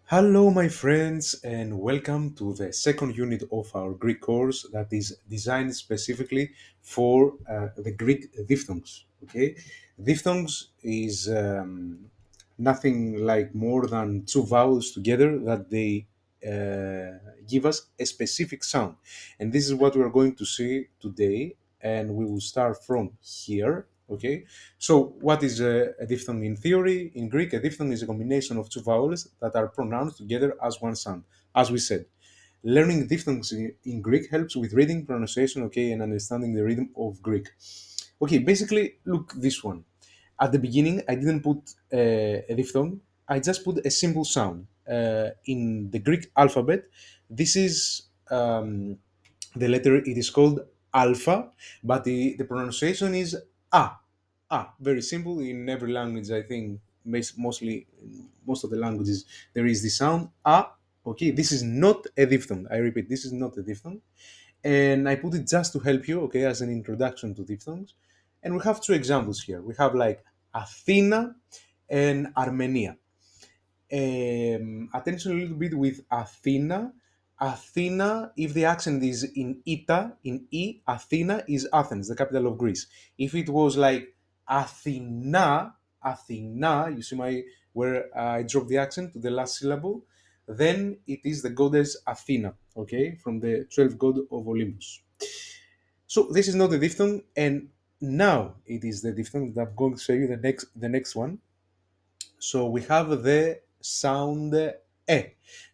Hello, my friends, and welcome to the second unit of our Greek course that is designed specifically for the Greek diphthongs. Okay, diphthongs is nothing like more than two vowels together that they give us a specific sound, and this is what we are going to see today. And we will start from here. Okay, so, what is a diphthong in theory? In Greek, a diphthong is a combination of two vowels that are pronounced together as one sound. As we said, learning diphthongs in Greek helps with reading, pronunciation, okay, and understanding the rhythm of Greek. Okay, basically, look this one. At the beginning, I didn't put a diphthong. I just put a simple sound. In the Greek alphabet, this is the letter. It is called alpha, but the pronunciation is a. Very simple in every language. I think mostly most of the languages there is the sound a. Okay, this is not a diphthong. I repeat, this is not a diphthong, and I put it just to help you. Okay, as an introduction to diphthongs, and we have two examples here. We have like Athena and Armenia. Attention a little bit with Athena. Athena, if the accent is in Ita, in E, Athena is Athens, the capital of Greece. If it was like Athena, Athena, you see my where I drop the accent to the last syllable, then it is the goddess Athena, okay, from the 12th god of Olympus. So this is not a diphthong, and now it is the diphthong that I'm going to show you the next one. So we have the sound E.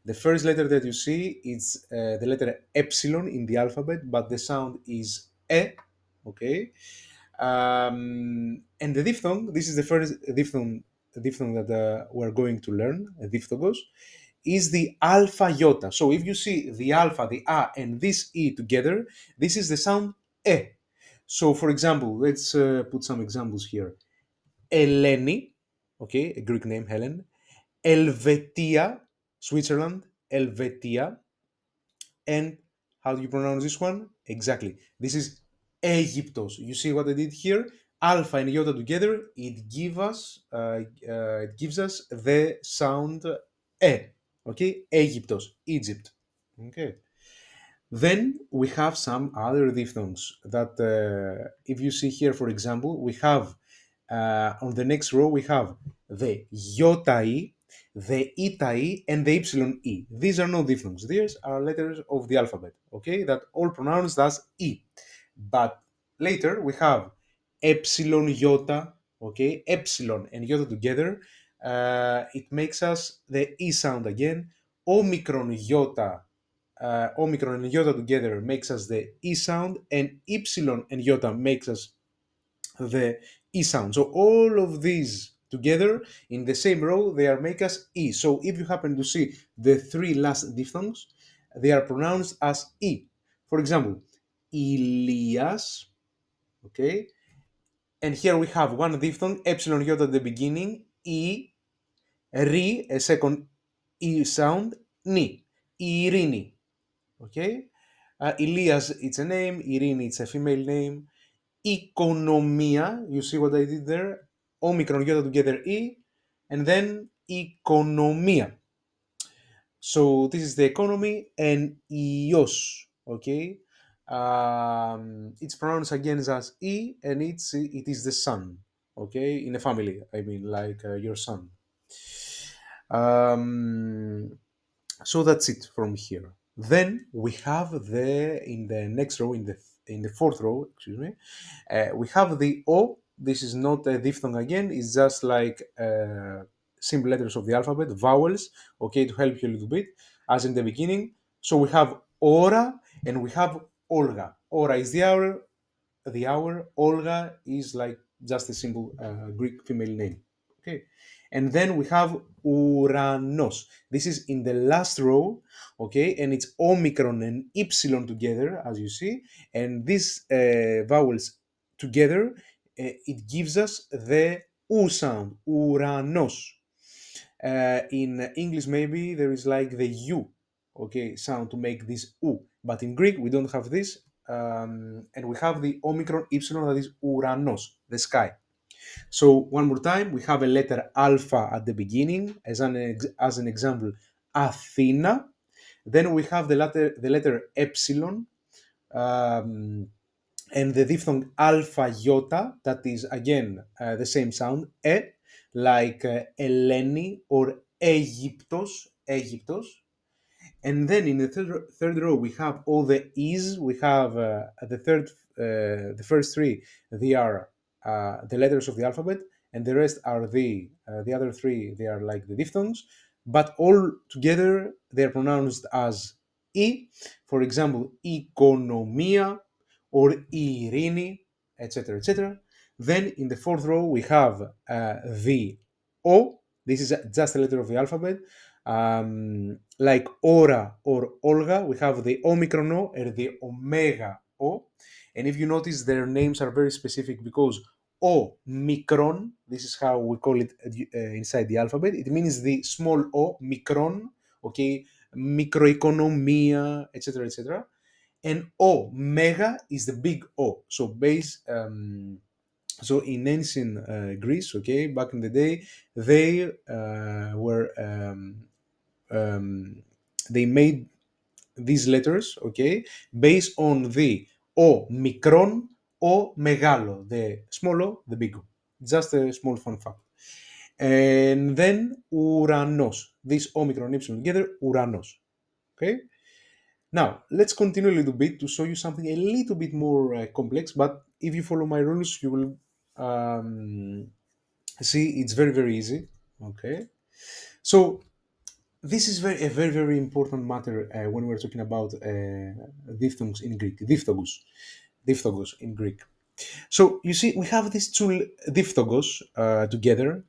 The first letter that you see is the letter epsilon in the alphabet, but the sound is E. Okay. And the diphthong, this is the first diphthong that we're going to learn, diphthongos, is the alpha iota. So if you see the alpha, the A, and this E together, this is the sound E. So for example, let's put some examples here. Eleni, okay, a Greek name, Helen. Helvetia, Switzerland, Helvetia. And how do you pronounce this one? Exactly. This is Aegyptos. You see what I did here? Alpha and iota together, it gives us the sound E. Okay, Aegyptos, Egypt. Okay. Then we have some other diphthongs that, if you see here, for example, we have on the next row, we have the iota e, the eta e, and the epsilon e. These are no diphthongs. These are letters of the alphabet, okay, that all pronounced as e. But later we have epsilon iota, okay, epsilon and iota together. It makes us the e sound again. Omicron iota, omicron and iota together makes us the e sound, and epsilon and iota makes us the e sound. So all of these together in the same row, they are make us e. So if you happen to see the three last diphthongs, they are pronounced as e. For example, Ilias, okay, and here we have one diphthong, epsilon iota at the beginning, e, ri, a second e sound, ni, Irini, okay. Ilias, it's a name. Irini, it's a female name. Economia, you see what I did there? Omicron iota together E, and then economia. So this is the economy, and ios, okay? It's pronounced again as E, and it is the son, okay? In a family, I mean, like your son. Um, so that's it from here. Then we have the in the next row, in the fourth row, excuse me, we have the O. This is not a diphthong again. It's just like simple letters of the alphabet, vowels. Okay, to help you a little bit, as in the beginning. So we have ora and we have Olga. Ora is the hour. The hour. Olga is like just a simple Greek female name. Okay, and then we have Uranos. This is in the last row, okay, and it's Omicron and Epsilon together, as you see, and these vowels together, it gives us the U sound, Uranos. In English, maybe there is like the U, okay, sound to make this U, but in Greek we don't have this, and we have the Omicron Epsilon that is Uranos, the sky. So one more time, we have a letter alpha at the beginning. As an example, Athena. Then we have the letter epsilon, um, and the diphthong alpha iota, that is again the same sound, like Eleni or Aegyptos, Aegyptos. And then in the third row, we have all the E's. We have the first three, they are the letters of the alphabet, and the rest are the other three, they are like the diphthongs, but all together they are pronounced as E. For example, economia or irini, etc., etc. Then in the fourth row, we have the O. This is just a letter of the alphabet, like Ora or Olga, we have the Omicron O and the Omega O. And if you notice, their names are very specific because Omicron, this is how we call it inside the alphabet. It means the small O, Micron, okay, microeconomia, etc., etc. And Omega is the big O. So so in ancient Greece, okay, back in the day, they were um, they made these letters, okay, based on the O micron, O megalo, the small O, the big O. Just a small fun fact. And then Uranos, this Omicron epsilon together, Uranos. Okay. Now let's continue a little bit to show you something a little bit more complex. But if you follow my rules, you will see it's very very easy. Okay. So this is a very important matter when we're talking about diphthongs in Greek. Diphthongos in Greek. So you see, we have these two diphthongos together.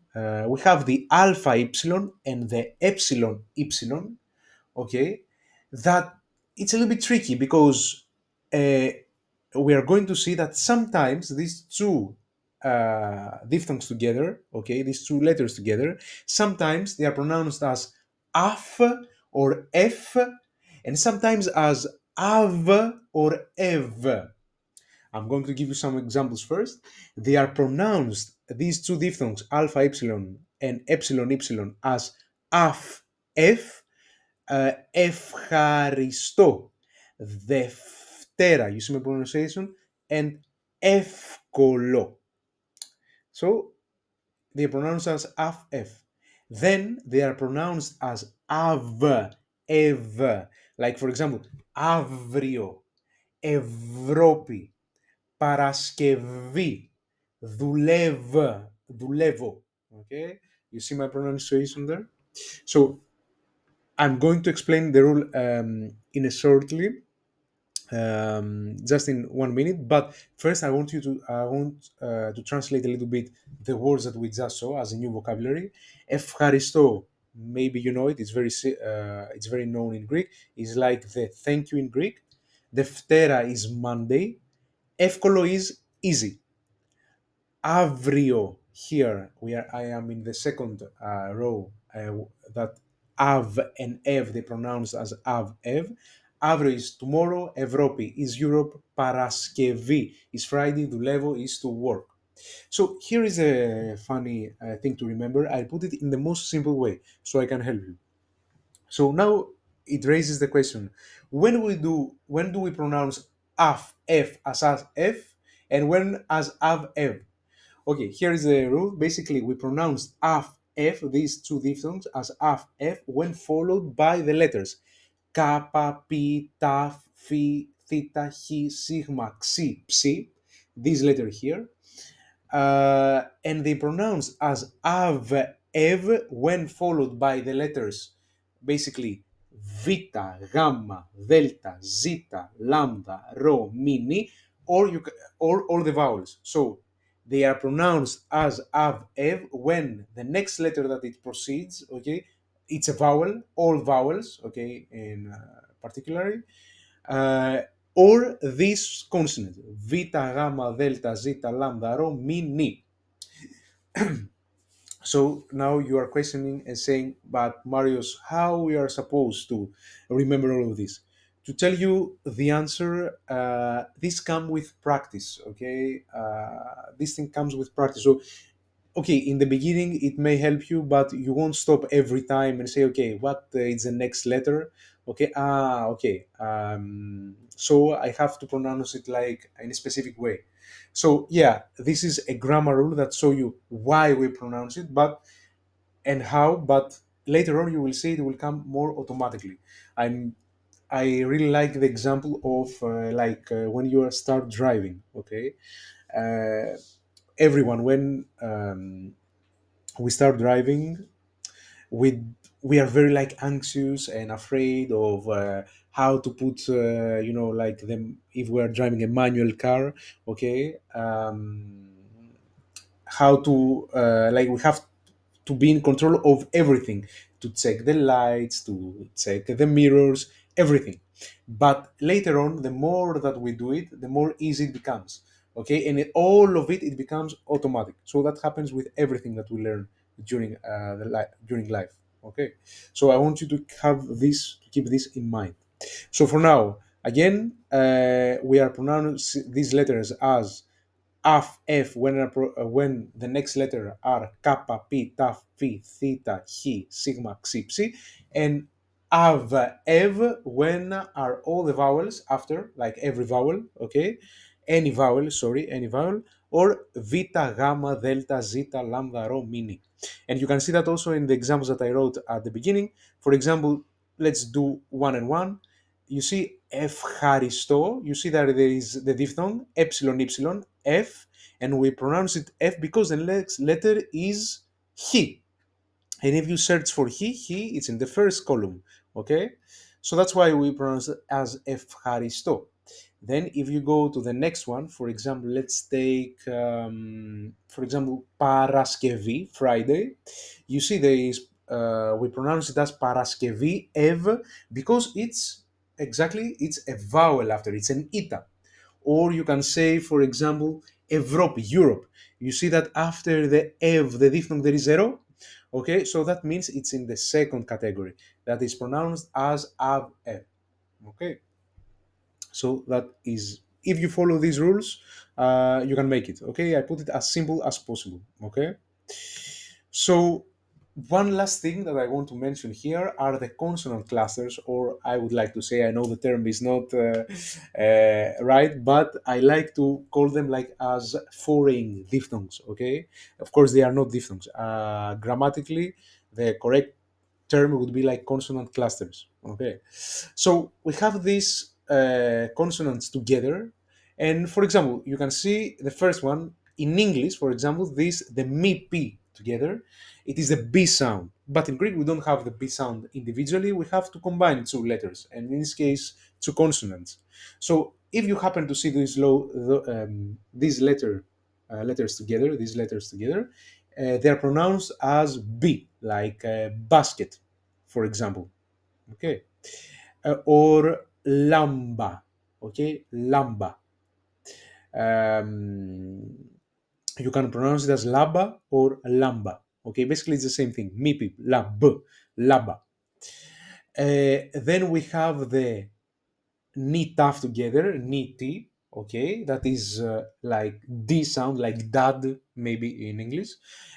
We have the alpha epsilon and the epsilon epsilon. Okay, that it's a little bit tricky because uh, we are going to see that sometimes these two diphthongs together, okay, these two letters together, sometimes they are pronounced as af or f, and sometimes as av or ev. I'm going to give you some examples first. They are pronounced, these two diphthongs, alpha epsilon and epsilon epsilon, as af, f, ευχαριστώ, Δευτέρα, you see my pronunciation, and εύκολο. So they are pronounced as af, f. Then they are pronounced as av, ev. Like for example, αύριο, Ευρώπη, Παρασκευή, δουλεύω. Okay, you see my pronunciation there. So I'm going to explain the rule in a shortly, just in 1 minute. But first, I want to translate a little bit the words that we just saw as a new vocabulary. Ευχαριστώ, maybe you know it. It's very known in Greek. It's like the thank you in Greek. Deftera is Monday. Εύκολο is easy. Αύριο, here I am in the second row, that av and ev they pronounce as av, ev. Αύριο is tomorrow, Ευρώπη is Europe, Παρασκευή is Friday, δουλεύω is to work. So here is a funny thing to remember. I put it in the most simple way so I can help you. So now it raises the question: when do we pronounce af, f as f, and when as av, ev? Okay, here is the rule. Basically, we pronounce af, f, these two diphthongs, as af, f when followed by the letters kappa, pi, taf, phi, theta, chi, sigma, xi, psi, this letter here. And they pronounce as av, ev when followed by the letters basically vita, gamma, delta, zeta, lambda, rho, mini, or or all the vowels. So they are pronounced as av, ev when the next letter that it proceeds, okay, it's a vowel, all vowels, okay, in particularly, uh, or this consonant, vita, gamma, delta, zeta, lambda, rho, mi, ni. So now you are questioning and saying, but Marius, how we are supposed to remember all of this? To tell you the answer, this comes with practice, okay? This thing comes with practice. So okay, in the beginning it may help you, but you won't stop every time and say, okay, what is the next letter? Okay, okay. So I have to pronounce it like in a specific way. So yeah, this is a grammar rule that show you why we pronounce it, but and how. But later on, you will see it will come more automatically. I'm I really like the example of when you start driving. Okay, uh, everyone when we start driving, we we are very like anxious and afraid of how to put like them if we are driving a manual car. Okay, how to like we have to be in control of everything, to check the lights, to check the mirrors, everything. But later on, the more that we do it, the more easy it becomes. Okay, and all of it becomes automatic. So that happens with everything that we learn during during life. Okay, so I want you to have this, to keep this in mind. So for now, again, we are pronouncing these letters as af, f when the next letter are kappa, p, taf, phi, theta, chi, sigma, xi, psi, and av, ev when are all the vowels after, like every vowel, okay? Any vowel, sorry, any vowel, or vita, gamma, delta, zeta, lambda, rho, mini. And you can see that also in the examples that I wrote at the beginning. For example, let's do one and one. You see ευχαριστώ, you see that there is the diphthong epsilon epsilon f, and we pronounce it f because the next letter is he. And if you search for he, it's in the first column. Okay, so that's why we pronounce it as ευχαριστώ. Then if you go to the next one, for example, let's take for example Παρασκευή, Friday. You see there is we pronounce it as Παρασκευή ev because it's a vowel after, it's an eta. Or you can say, for example, Ευρώπη, Europe. You see that after the ev, the diphthong, there is zero. Okay, so that means it's in the second category, that is pronounced as av ev. Okay, so that is, if you follow these rules, you can make it. Okay, I put it as simple as possible. Okay, so one last thing that I want to mention here are the consonant clusters, or I would like to say, I know the term is not right, but I like to call them like as foreign diphthongs. Okay, of course they are not diphthongs. Grammatically, the correct term would be like consonant clusters. Okay, so we have these consonants together, and for example, you can see the first one in English. For example, this the mi p together, it is the B sound. But in Greek, we don't have the B sound individually. We have to combine two letters, and in this case, two consonants. So if you happen to see these letters together, they are pronounced as B, like basket, for example. Okay, or lamba. Okay, lamba. Um, you can pronounce it as laba or lamba. Okay, basically it's the same thing. Mipi, lab, laba. Then we have the ni taf together, ni ti. Okay, that is like D sound, like dad, maybe in English.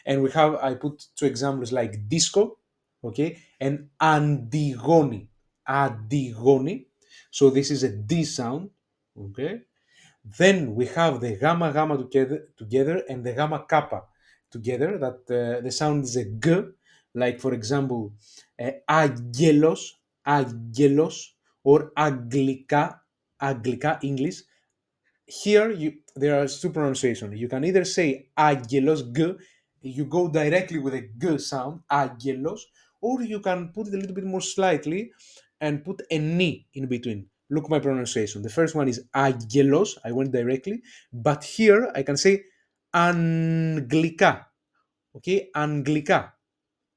And we have, I put two examples like disco, okay, and antigoni, adigoni. So this is a D sound, okay. Then we have the gamma gamma together and the gamma kappa together. That the sound is a g, like for example, aggelos, aggelos, or aglika, aglika English. Here there are two pronunciations. You can either say aggelos g, you go directly with a g sound, aggelos, or you can put it a little bit more slightly and put a ni in between. Look my pronunciation. The first one is aggelos, I went directly, but here I can say anglika, okay, anglika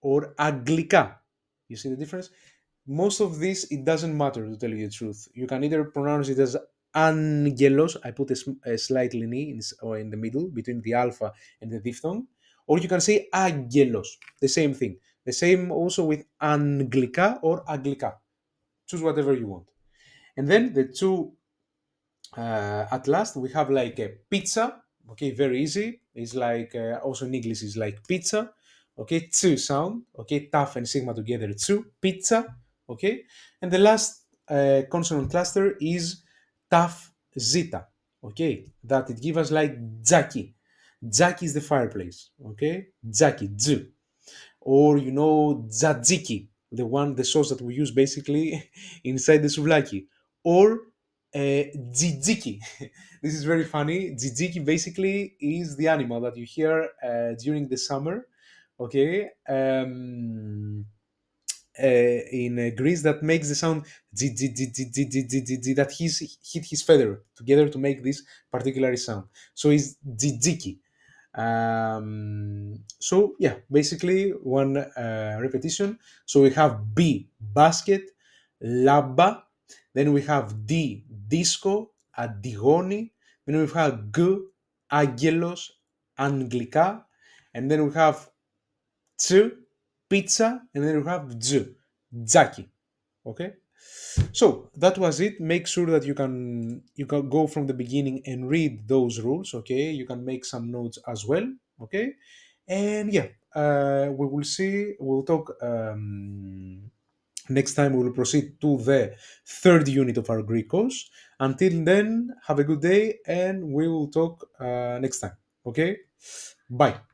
or aglika. You see the difference? Most of this, it doesn't matter, to tell you the truth. You can either pronounce it as angelos, I put a slightly ni or in the middle between the alpha and the diphthong, or you can say agelos, the same thing. The same also with anglika or aglika. Choose whatever you want. And then the two at last we have like a pizza, Okay, very easy. It's like also in English is like pizza. Okay, tsu sound. Okay, tough and sigma together. Tsu pizza. Okay, and the last consonant cluster is tough zeta. Okay, that it gives us like jaki. Jaki is the fireplace. Okay, jaki z, or tzatziki, the sauce that we use basically inside the souvlaki, or tzatziki. This is very funny. Tzatziki basically is the animal that you hear during the summer. Okay. In Greece, that makes the sound that he's hit his feather together to make this particular sound. So it's tzatziki. So yeah, basically one repetition. So we have B, basket, labba, then we have D, disco, Antigone, then we have G, Angelos, Anglica, and then we have Ts, pizza, and then we have Z, Zaki. Okay, so that was it. Make sure that you can go from the beginning and read those rules. Okay, you can make some notes as well. Okay, and yeah, we will see. We'll talk next time. We will proceed to the third unit of our Greek course. Until then, have a good day, and we will talk next time. Okay, bye.